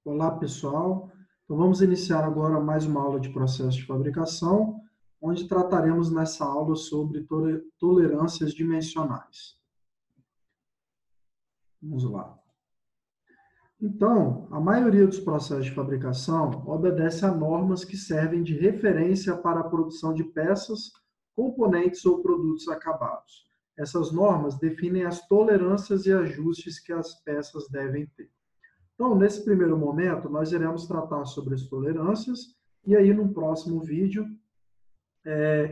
Olá, pessoal. Então, vamos iniciar agora mais uma aula de processo de fabricação, onde trataremos nessa aula sobre tolerâncias dimensionais. Vamos lá. Então, a maioria dos processos de fabricação obedece a normas que servem de referência para a produção de peças, componentes ou produtos acabados. Essas normas definem as tolerâncias e ajustes que as peças devem ter. Então, nesse primeiro momento, nós iremos tratar sobre as tolerâncias e aí, no próximo vídeo,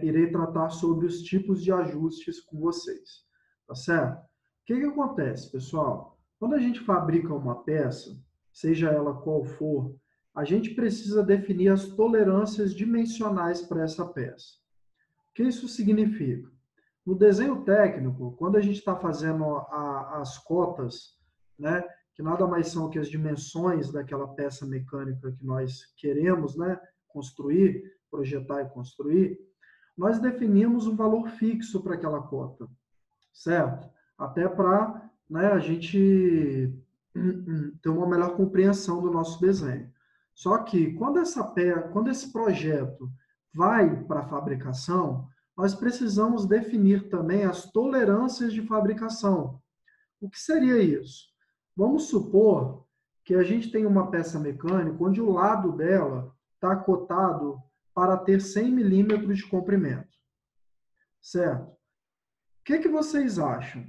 irei tratar sobre os tipos de ajustes com vocês, tá certo? O que acontece, pessoal? Quando a gente fabrica uma peça, seja ela qual for, a gente precisa definir as tolerâncias dimensionais para essa peça. O que isso significa? No desenho técnico, quando a gente está fazendo as cotas, né, que nada mais são que as dimensões daquela peça mecânica que nós queremos, né, construir, projetar e construir, nós definimos um valor fixo para aquela cota, certo? Até para, né, a gente ter uma melhor compreensão do nosso desenho. Só que quando esse projeto vai para a fabricação, nós precisamos definir também as tolerâncias de fabricação. O que seria isso? Vamos supor que a gente tem uma peça mecânica onde o lado dela está cotado para ter 100 milímetros de comprimento. Certo? O que vocês acham?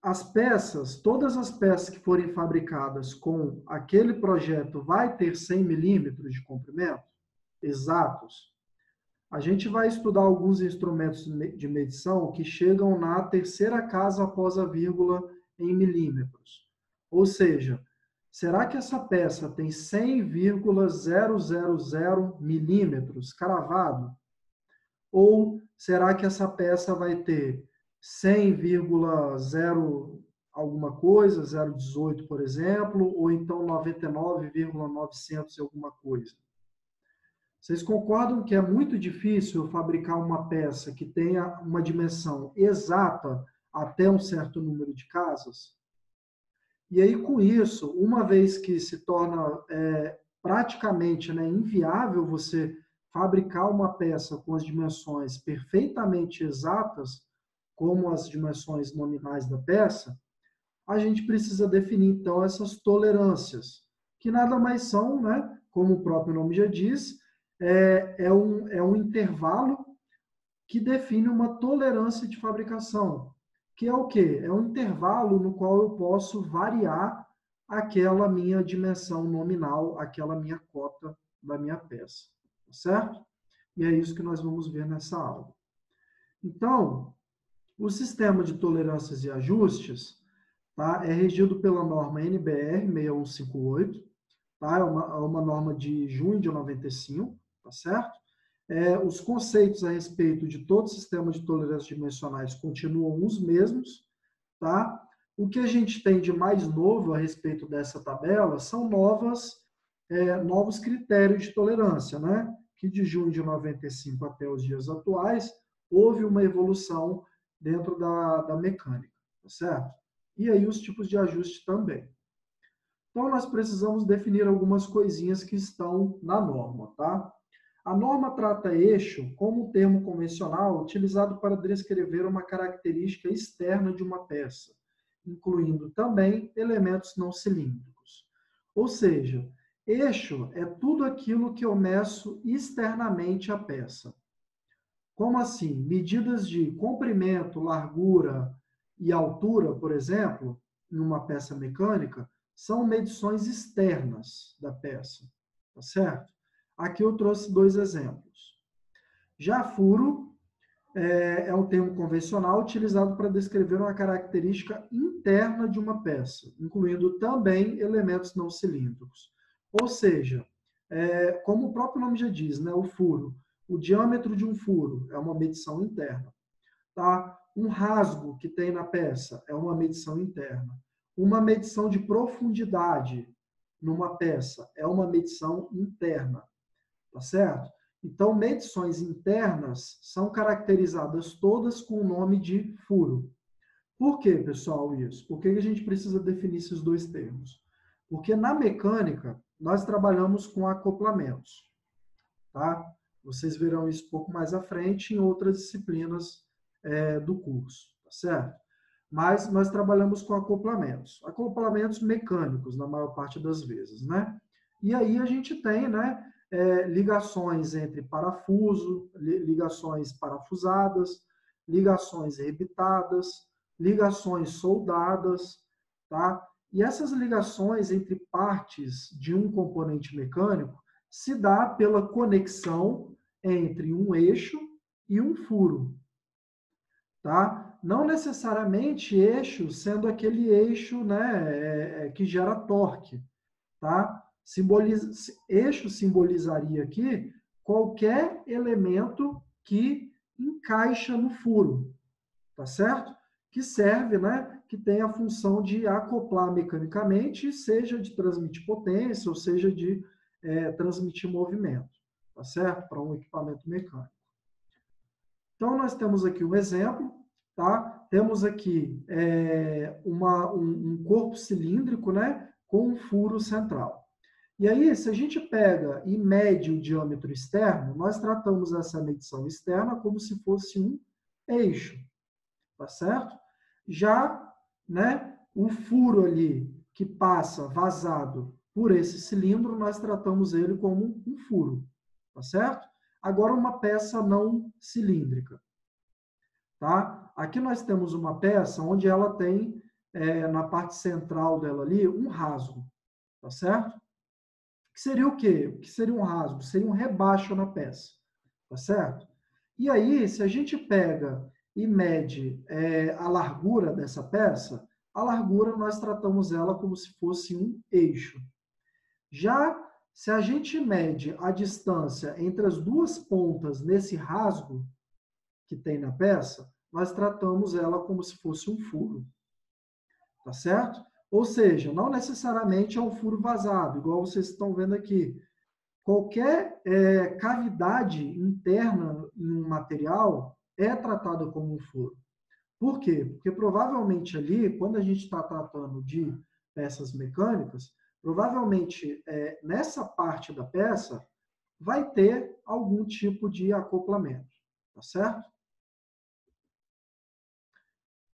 As peças, todas as peças que forem fabricadas com aquele projeto vai ter 100 milímetros de comprimento? Exatos. A gente vai estudar alguns instrumentos de medição que chegam na terceira casa após a vírgula em milímetros. Ou seja, será que essa peça tem 100,000 milímetros cravado? Ou será que essa peça vai ter 100,0 alguma coisa, 0,18, por exemplo, ou então 99,900 alguma coisa? Vocês concordam que é muito difícil fabricar uma peça que tenha uma dimensão exata até um certo número de casas? E aí, com isso, uma vez que se torna praticamente, né, inviável você fabricar uma peça com as dimensões perfeitamente exatas, como as dimensões nominais da peça, a gente precisa definir, então, essas tolerâncias, que nada mais são, né, como o próprio nome já diz, é um intervalo que define uma tolerância de fabricação, que é o quê? É um intervalo no qual eu posso variar aquela minha dimensão nominal, aquela minha cota da minha peça, certo? E é isso que nós vamos ver nessa aula. Então, o sistema de tolerâncias e ajustes, tá, é regido pela norma NBR 6158, tá? É uma norma de junho de 95, tá certo? Os conceitos a respeito de todo o sistema de tolerâncias dimensionais continuam os mesmos, tá? O que a gente tem de mais novo a respeito dessa tabela são novos critérios de tolerância, né? Que de junho de 95 até os dias atuais, houve uma evolução dentro da mecânica, tá certo? E aí os tipos de ajuste também. Então, nós precisamos definir algumas coisinhas que estão na norma, tá? A norma trata eixo como um termo convencional utilizado para descrever uma característica externa de uma peça, incluindo também elementos não cilíndricos. Ou seja, eixo é tudo aquilo que eu meço externamente à peça. Como assim? Medidas de comprimento, largura e altura, por exemplo, em uma peça mecânica, são medições externas da peça, tá certo? Aqui eu trouxe dois exemplos. Já furo é um termo convencional utilizado para descrever uma característica interna de uma peça, incluindo também elementos não cilíndricos. Ou seja, como o próprio nome já diz, né, o furo, o diâmetro de um furo é uma medição interna. Tá? Um rasgo que tem na peça é uma medição interna. Uma medição de profundidade numa peça é uma medição interna, tá certo? Então, medições internas são caracterizadas todas com o nome de furo. Por que, pessoal, isso? Por que a gente precisa definir esses dois termos? Porque na mecânica, nós trabalhamos com acoplamentos, tá? Vocês verão isso um pouco mais à frente em outras disciplinas do curso, tá certo? Mas nós trabalhamos com acoplamentos mecânicos, na maior parte das vezes, né? E aí a gente tem, né, ligações entre parafuso, ligações parafusadas, ligações rebitadas, ligações soldadas, tá? E essas ligações entre partes de um componente mecânico se dá pela conexão entre um eixo e um furo, tá? Não necessariamente eixo sendo aquele eixo, né, que gera torque, tá? Eixo simbolizaria aqui qualquer elemento que encaixa no furo, tá certo? Que serve, né, que tem a função de acoplar mecanicamente, seja de transmitir potência, ou seja de transmitir movimento, tá certo? Para um equipamento mecânico. Então, nós temos aqui um exemplo, tá? Temos aqui um corpo cilíndrico, né, com um furo central. E aí, se a gente pega e mede o diâmetro externo, nós tratamos essa medição externa como se fosse um eixo, tá certo? Já, né, o furo ali que passa vazado por esse cilindro, nós tratamos ele como um furo, tá certo? Agora, uma peça não cilíndrica, tá? Aqui nós temos uma peça onde ela tem, na parte central dela ali, um rasgo, tá certo? Que seria o quê? O que seria um rasgo? Seria um rebaixo na peça, tá certo? E aí, se a gente pega e mede a largura dessa peça, a largura nós tratamos ela como se fosse um eixo. Já se a gente mede a distância entre as duas pontas nesse rasgo que tem na peça, nós tratamos ela como se fosse um furo, tá certo? Ou seja, não necessariamente é um furo vazado, igual vocês estão vendo aqui. Qualquer cavidade interna em um material é tratada como um furo. Por quê? Porque provavelmente ali, quando a gente está tratando de peças mecânicas, provavelmente nessa parte da peça vai ter algum tipo de acoplamento, tá certo?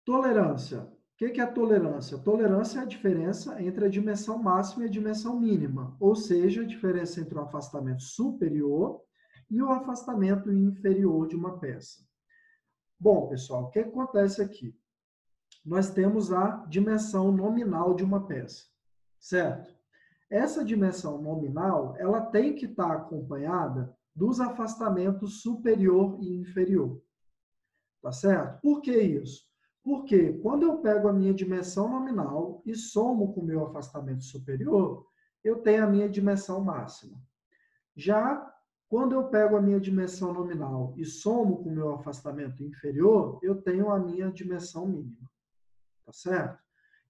Tolerância. O que é tolerância? Tolerância é a diferença entre a dimensão máxima e a dimensão mínima, ou seja, a diferença entre o afastamento superior e o afastamento inferior de uma peça. Bom, pessoal, o que acontece aqui? Nós temos a dimensão nominal de uma peça, certo? Essa dimensão nominal, ela tem que estar acompanhada dos afastamentos superior e inferior, tá certo? Por que isso? Porque quando eu pego a minha dimensão nominal e somo com o meu afastamento superior, eu tenho a minha dimensão máxima. Já quando eu pego a minha dimensão nominal e somo com o meu afastamento inferior, eu tenho a minha dimensão mínima. Tá certo?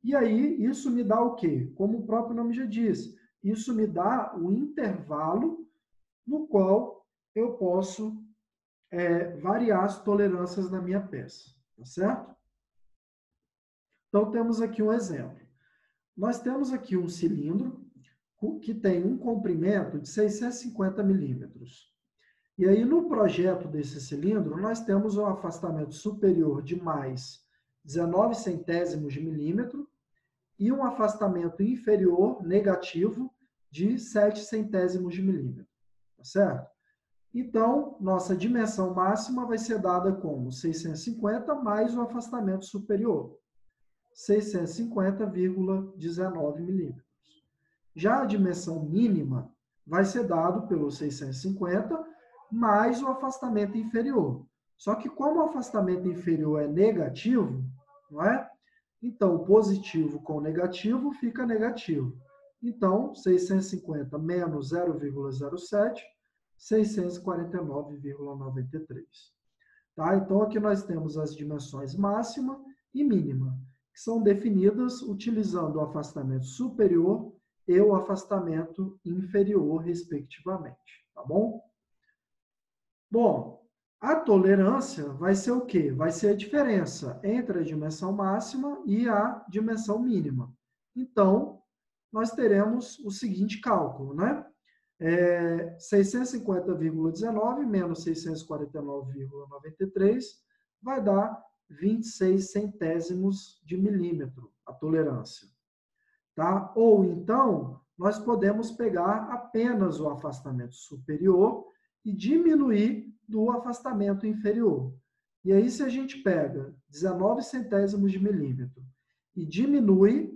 E aí, isso me dá o quê? Como o próprio nome já diz, isso me dá o intervalo no qual eu posso variar as tolerâncias na minha peça. Tá certo? Então, temos aqui um exemplo. Nós temos aqui um cilindro que tem um comprimento de 650 milímetros. E aí, no projeto desse cilindro, nós temos um afastamento superior de mais 19 centésimos de milímetro e um afastamento inferior negativo de 7 centésimos de milímetro. Tá certo? Então, nossa dimensão máxima vai ser dada como 650 mais o afastamento superior, 650,19 milímetros. Já a dimensão mínima vai ser dado pelo 650 mais o afastamento inferior. Só que como o afastamento inferior é negativo, não é? Então, positivo com negativo fica negativo. Então, 650 menos 0,07, 649,93. Tá? Então, aqui nós temos as dimensões máxima e mínima, que são definidas utilizando o afastamento superior e o afastamento inferior, respectivamente. Tá bom? Bom, a tolerância vai ser o quê? Vai ser a diferença entre a dimensão máxima e a dimensão mínima. Então, nós teremos o seguinte cálculo, né? 650,19 menos 649,93 vai dar 26 centésimos de milímetro, a tolerância. Tá? Ou então, nós podemos pegar apenas o afastamento superior e diminuir do afastamento inferior. E aí, se a gente pega 19 centésimos de milímetro e diminui,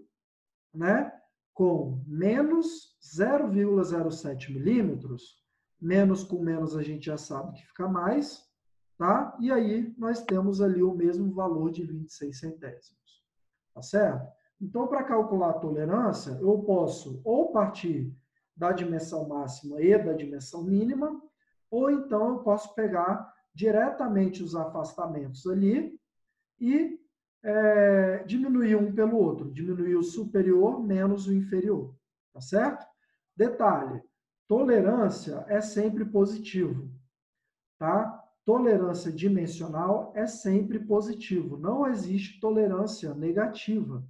né, com menos 0,07 milímetros, menos com menos a gente já sabe que fica mais, tá? E aí nós temos ali o mesmo valor de 26 centésimos, tá certo? Então, para calcular a tolerância, eu posso ou partir da dimensão máxima e da dimensão mínima, ou então eu posso pegar diretamente os afastamentos ali e diminuir um pelo outro, diminuir o superior menos o inferior, tá certo? Detalhe, tolerância é sempre positivo, tá? Tolerância dimensional é sempre positivo, não existe tolerância negativa,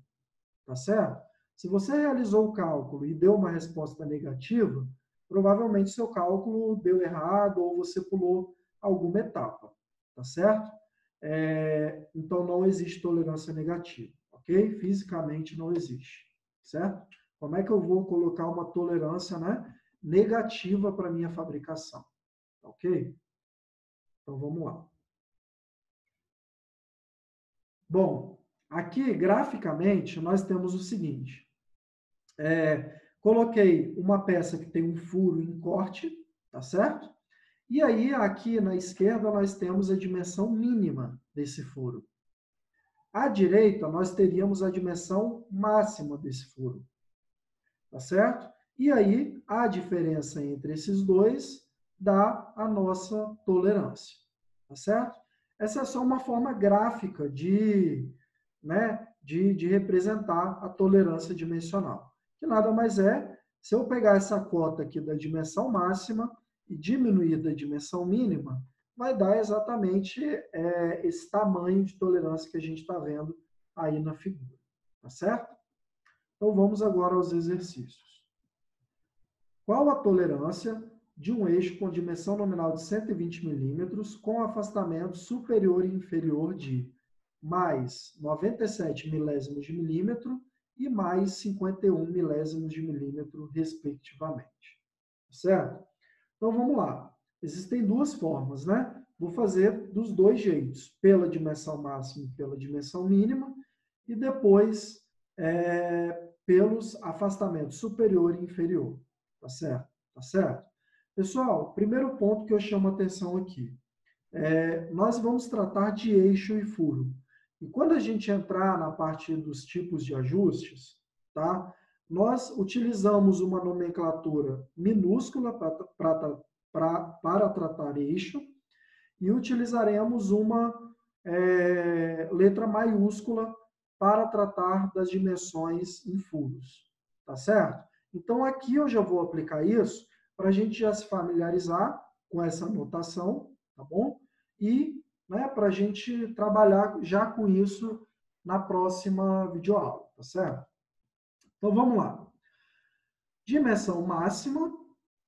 tá certo? Se você realizou o cálculo e deu uma resposta negativa, provavelmente seu cálculo deu errado ou você pulou alguma etapa, tá certo? Então, não existe tolerância negativa, ok? Fisicamente não existe, certo? Como é que eu vou colocar uma tolerância, né, negativa para minha fabricação, ok? Então, vamos lá. Bom, aqui, graficamente, nós temos o seguinte. Coloquei uma peça que tem um furo em corte, tá certo? E aí, aqui na esquerda, nós temos a dimensão mínima desse furo. À direita, nós teríamos a dimensão máxima desse furo, tá certo? E aí, a diferença entre esses dois dá a nossa tolerância, tá certo? Essa é só uma forma gráfica de representar a tolerância dimensional, que nada mais é, se eu pegar essa cota aqui da dimensão máxima e diminuir da dimensão mínima, vai dar exatamente esse tamanho de tolerância que a gente está vendo aí na figura, tá certo? Então, vamos agora aos exercícios. Qual a tolerância de um eixo com dimensão nominal de 120 milímetros com afastamento superior e inferior de mais 97 milésimos de milímetro e mais 51 milésimos de milímetro, respectivamente? Certo? Então, vamos lá. Existem duas formas, né? Vou fazer dos dois jeitos, pela dimensão máxima e pela dimensão mínima, e depois pelos afastamentos superior e inferior. Tá certo? Tá certo? Pessoal, primeiro ponto que eu chamo a atenção aqui. Nós vamos tratar de eixo e furo. E quando a gente entrar na parte dos tipos de ajustes, tá? Nós utilizamos uma nomenclatura minúscula para tratar eixo e utilizaremos uma letra maiúscula para tratar das dimensões em furos, tá certo? Então, aqui eu já vou aplicar isso para a gente já se familiarizar com essa notação, tá bom? E para a gente trabalhar já com isso na próxima videoaula, tá certo? Então, vamos lá. Dimensão máxima,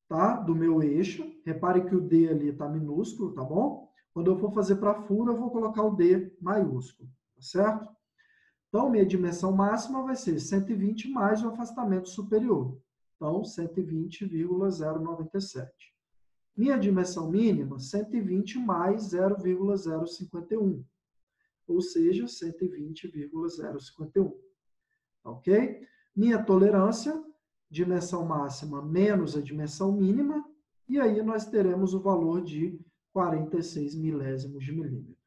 tá? Do meu eixo. Repare que o D ali está minúsculo, tá bom? Quando eu for fazer para furo, eu vou colocar o D maiúsculo, tá certo? Então, minha dimensão máxima vai ser 120 mais o afastamento superior. Então, 120,097. Minha dimensão mínima, 120 mais 0,051. Ou seja, 120,051. Ok? Minha tolerância, dimensão máxima menos a dimensão mínima, e aí nós teremos o valor de 46 milésimos de milímetro,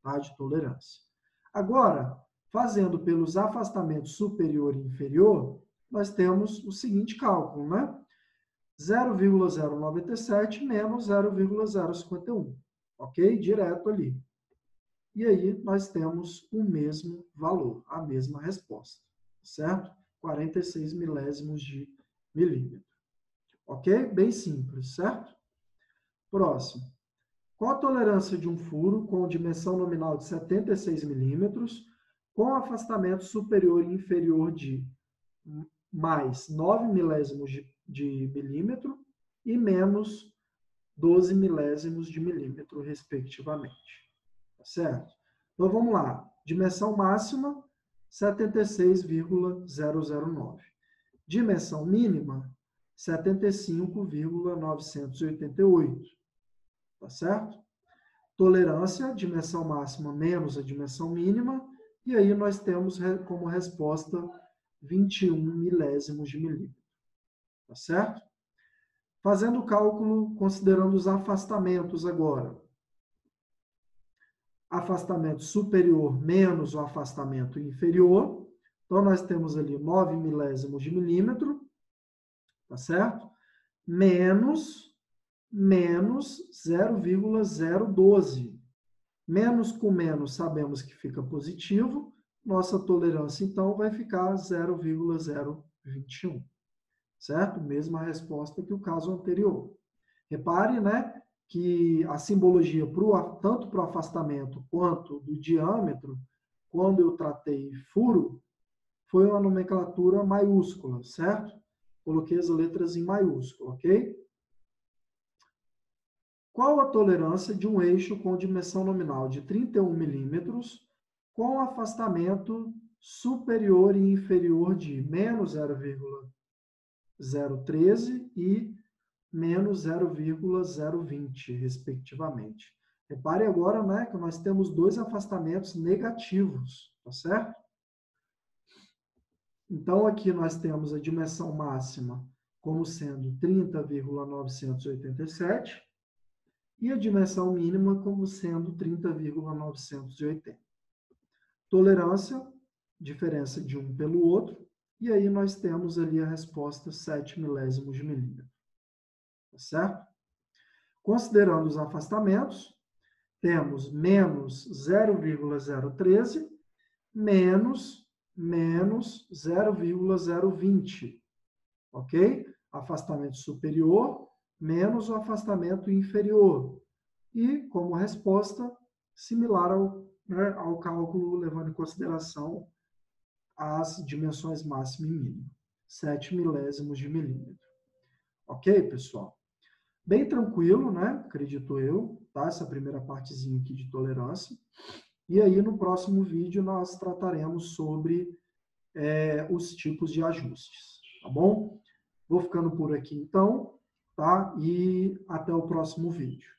tá? De tolerância. Agora, fazendo pelos afastamentos superior e inferior, nós temos o seguinte cálculo, né? 0,097 menos 0,051, ok? Direto ali. E aí nós temos o mesmo valor, a mesma resposta, certo? 46 milésimos de milímetro. Ok? Bem simples, certo? Próximo. Qual a tolerância de um furo com dimensão nominal de 76 milímetros com afastamento superior e inferior de mais 9 milésimos de milímetro e menos 12 milésimos de milímetro, respectivamente. Tá certo? Então, vamos lá. Dimensão máxima, 76,009. Dimensão mínima, 75,988. Tá certo? Tolerância, dimensão máxima menos a dimensão mínima, e aí nós temos como resposta 21 milésimos de milímetro. Tá certo? Fazendo o cálculo, considerando os afastamentos agora. Afastamento superior menos o afastamento inferior. Então, nós temos ali 9 milésimos de milímetro, tá certo? Menos 0,012. Menos com menos sabemos que fica positivo. Nossa tolerância, então, vai ficar 0,021. Certo? Mesma resposta que o caso anterior. Repare, né, que a simbologia tanto para o afastamento quanto do diâmetro, quando eu tratei furo, foi uma nomenclatura maiúscula, certo? Coloquei as letras em maiúsculo, ok? Qual a tolerância de um eixo com dimensão nominal de 31 milímetros com afastamento superior e inferior de menos 0,013 e menos 0,020, respectivamente. Repare agora, né, que nós temos dois afastamentos negativos, tá certo? Então, aqui nós temos a dimensão máxima como sendo 30,987 e a dimensão mínima como sendo 30,980. Tolerância, diferença de um pelo outro, e aí nós temos ali a resposta 7 milésimos de milímetro. Tá certo? Considerando os afastamentos, temos menos 0,013 menos 0,020. Ok? Afastamento superior menos o afastamento inferior. E, como resposta, similar ao cálculo, levando em consideração as dimensões máxima e mínima. 7 milésimos de milímetro. Ok, pessoal? Bem tranquilo, né? Acredito eu, tá? Essa primeira partezinha aqui de tolerância. E aí, no próximo vídeo, nós trataremos sobre os tipos de ajustes, tá bom? Vou ficando por aqui, então, tá? E até o próximo vídeo.